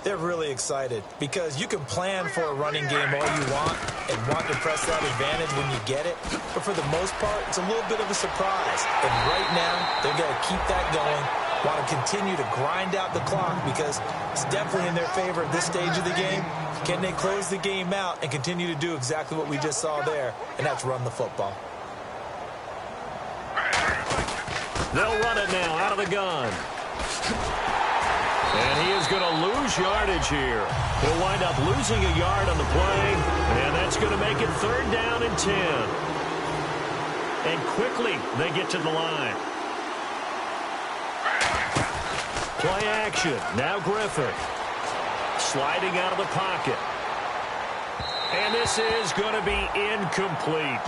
they're really excited because you can plan for a running game all you want and want to press that advantage when you get it. But for the most part, it's a little bit of a surprise. And right now, they're going to keep that going, want to continue to grind out the clock because it's definitely in their favor at this stage of the game. Can they close the game out and continue to do exactly what we just saw there, and that's run the football. They'll run it now out of the gun. And he is going to lose yardage here. He'll wind up losing a yard on the play, and that's going to make it 3rd down and 10. And quickly, they get to the line. Play action. Now Griffith. Sliding out of the pocket. And this is going to be incomplete.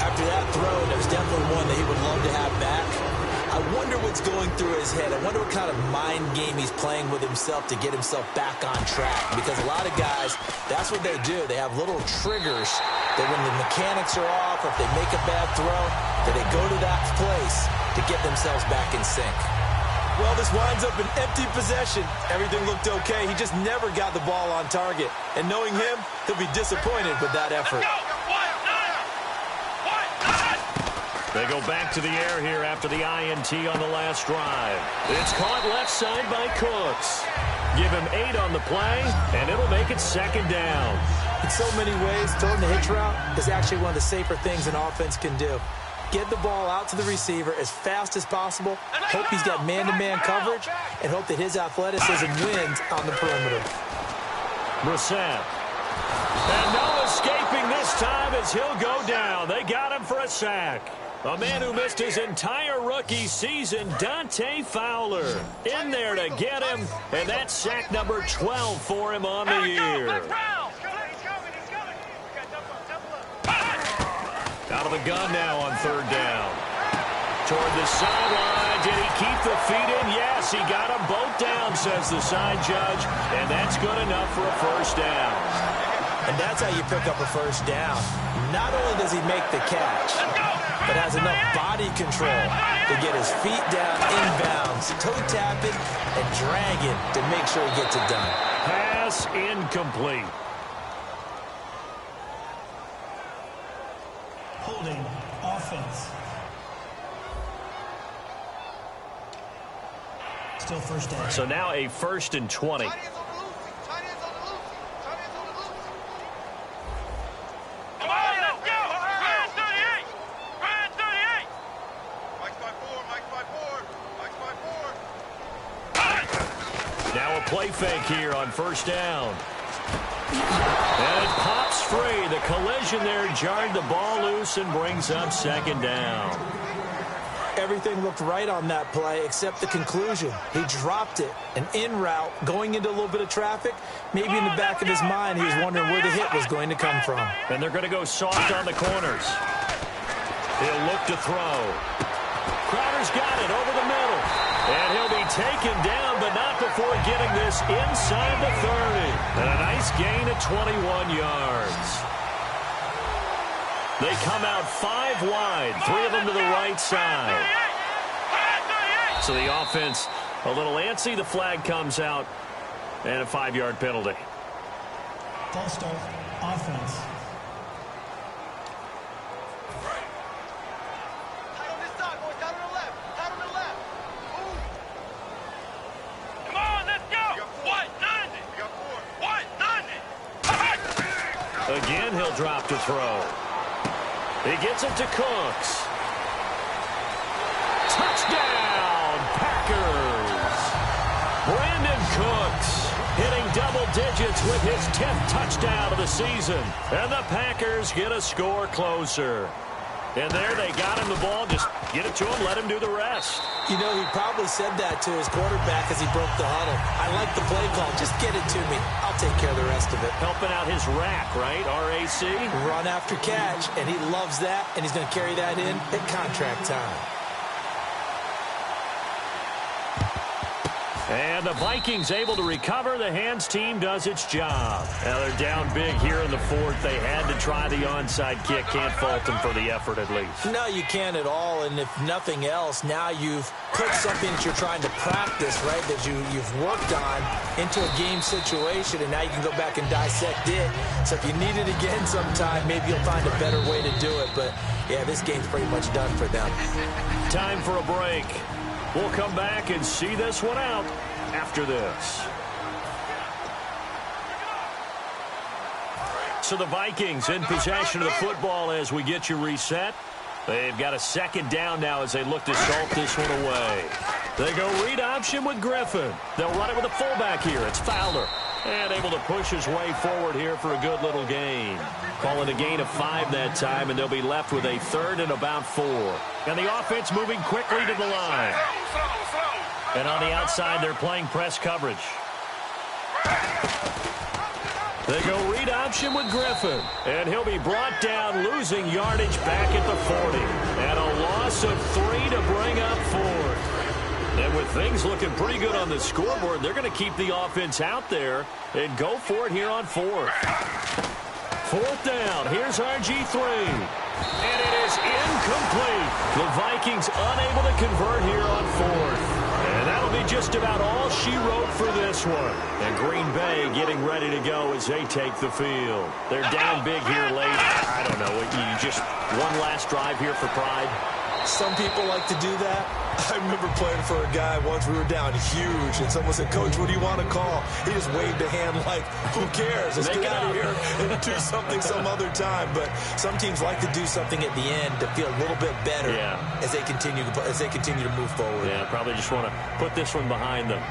After that throw, there's definitely one that he would love to have back. I wonder what's going through his head. I wonder what kind of mind game he's playing with himself to get himself back on track. Because a lot of guys, that's what they do. They have little triggers that when the mechanics are off or if they make a bad throw, that they go to that place to get themselves back in sync. Well, this winds up an empty possession. Everything looked okay. He just never got the ball on target. And knowing him, he'll be disappointed with that effort. They go back to the air here after the INT on the last drive. It's caught left side by Cooks. Give him 8 on the play, and it'll make it 2nd down. In so many ways, throwing the hitch route is actually one of the safer things an offense can do. Get the ball out to the receiver as fast as possible, hope he's got man-to-man coverage, and hope that his athleticism wins on the perimeter. Brissett. And no escaping this time as he'll go down. They got him for a sack. A man who missed his entire rookie season, Dante Fowler, in there to get him, and that's sack number 12 for him on the year. Out of the gun now on third down. Toward the sideline. Did he keep the feet in? Yes, he got them both down, says the side judge, and that's good enough for a first down. And that's how you pick up a first down. Not only does he make the catch, but has enough body control to get his feet down inbounds, toe tapping and dragging to make sure he gets it done. Pass incomplete. Holding offense. Still first down. So now a 1st and 20. Now a play fake here on first down. And it pops free. The collision there jarred the ball loose and brings up second down. Everything looked right on that play except the conclusion. He dropped it, an in route, going into a little bit of traffic. Maybe in the back of his mind, he was wondering where the hit was going to come from. And they're going to go soft on the corners. He'll look to throw. Crowder's got it over the middle. And he'll be taken down, but not before getting this inside the 30. And a nice gain of 21 yards. They come out 5 wide, 3 of them to the right side. So the offense a little antsy. The flag comes out, and a 5-yard penalty. False start, offense. Tight on this side, boys. Tight on the left. Tight on the left. Move. Come on, let's go. What? Done it. We got 4. What? Done it. Again, he'll drop to throw. He gets it to Cooks. Touchdown, Packers. Brandon Cooks hitting double digits with his 10th touchdown of the season. And the Packers get a score closer. And there they got him the ball. Just get it to him, let him do the rest. You know, he probably said that to his quarterback as he broke the huddle. I like the play call. Just get it to me. I'll take care of the rest of it. Helping out his rack, right? RAC. Run after catch, and he loves that, and he's going to carry that in at contract time. And the Vikings able to recover. The hands team does its job. Now they're down big here in the 4th. They had to try the onside kick. Can't fault them for the effort at least. No, you can't at all. And if nothing else, now you've put something that you're trying to practice, right, that you've worked on into a game situation, and now you can go back and dissect it. So if you need it again sometime, maybe you'll find a better way to do it. But, yeah, this game's pretty much done for them. Time for a break. We'll come back and see this one out after this. So the Vikings in possession of the football as we get you reset. They've got a second down now as they look to salt this one away. They go read option with Griffin. They'll run it with a fullback here. It's Fowler. And able to push his way forward here for a good little gain. Call it a gain of 5 that time, and they'll be left with a 3rd and about 4. And the offense moving quickly to the line. And on the outside, they're playing press coverage. They go read option with Griffin. And he'll be brought down, losing yardage back at the 40. And a loss of 3 to bring up 4th. And with things looking pretty good on the scoreboard, they're going to keep the offense out there and go for it here on 4th. 4th down. Here's RG3. And it is incomplete. The Vikings unable to convert here on 4th. And that'll be just about all she wrote for this one. And Green Bay getting ready to go as they take the field. They're down big here late. I don't know. You just one last drive here for pride. Some people like to do that. I remember playing for a guy once. We were down huge, and someone said, "Coach, what do you want to call?" He just waved a hand like, "Who cares? Let's get out of here and do something some other time." But some teams like to do something at the end to feel a little bit better as they continue to move forward. Yeah, probably just want to put this one behind them.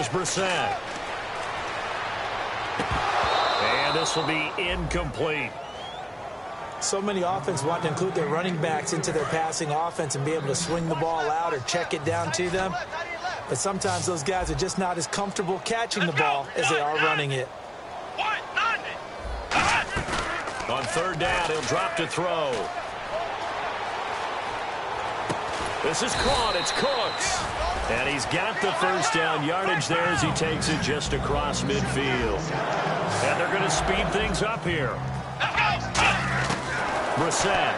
Here's Brissett. And this will be incomplete. So many offenses want to include their running backs into their passing offense and be able to swing the ball out or check it down to them. But sometimes those guys are just not as comfortable catching the ball as they are running it. On third down, he'll drop to throw. This is caught. It's Cooks. And he's got the first down yardage there as he takes it just across midfield. And they're going to speed things up here. Brissett.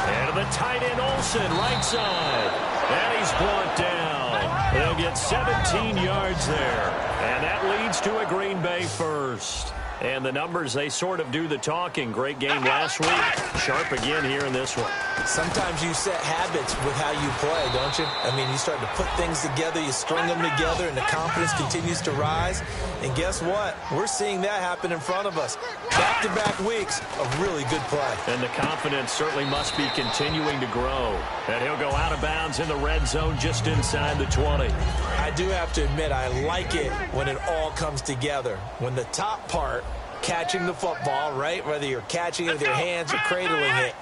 And to the tight end, Olsen, right side. And he's brought down. They'll get 17 yards there. And that leads to a Green Bay first. And the numbers, they sort of do the talking. Great game last week. Sharp again here in this one. Sometimes you set habits with how you play, don't you? I mean, you start to put things together, you string them together, and the confidence continues to rise. And guess what? We're seeing that happen in front of us. Back-to-back weeks of really good play. And the confidence certainly must be continuing to grow. And he'll go out of bounds in the red zone just inside the 20. I do have to admit, I like it when it all comes together. When the top part, catching the football, right, whether you're catching it with your hands or cradling it,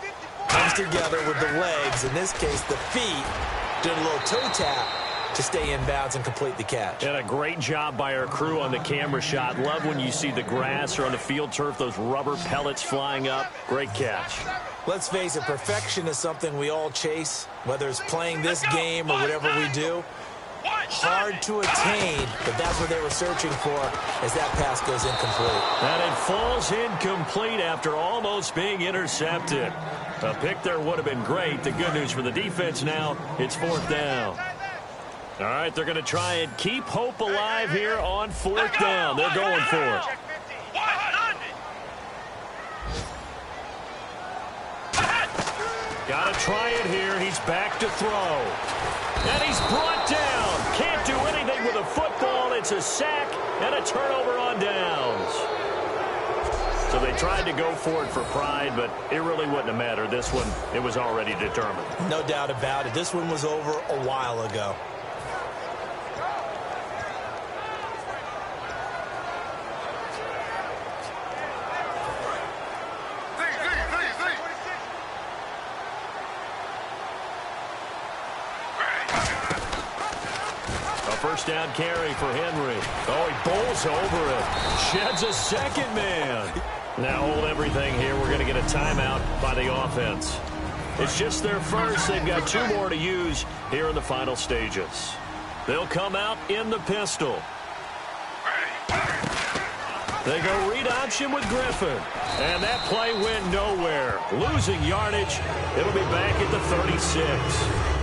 comes together with the legs, in this case the feet, doing a little toe tap to stay in bounds and complete the catch. And a great job by our crew on the camera shot. Love when you see the grass or on the field turf, those rubber pellets flying up. Great catch. Let's face it, perfection is something we all chase, whether it's playing this game or whatever we do. Hard to attain, but that's what they were searching for as that pass goes incomplete. And it falls incomplete after almost being intercepted. A pick there would have been great. The good news for the defense now, it's fourth down. All right, they're going to try and keep hope alive here on fourth down. They're going for it. Got to try it here. He's back to throw. And he's brought down. Can't do anything with a football. It's a sack and a turnover on downs. So they tried to go for it for pride, but it really wouldn't have mattered. This one, it was already determined. No doubt about it. This one was over a while ago. First down carry for Henry. Oh, he bowls over it. Sheds a second man. Now hold everything here. We're going to get a timeout by the offense. It's just their first. They've got two more to use here in the final stages. They'll come out in the pistol. They go read option with Griffin. And that play went nowhere. Losing yardage. It'll be back at the 36.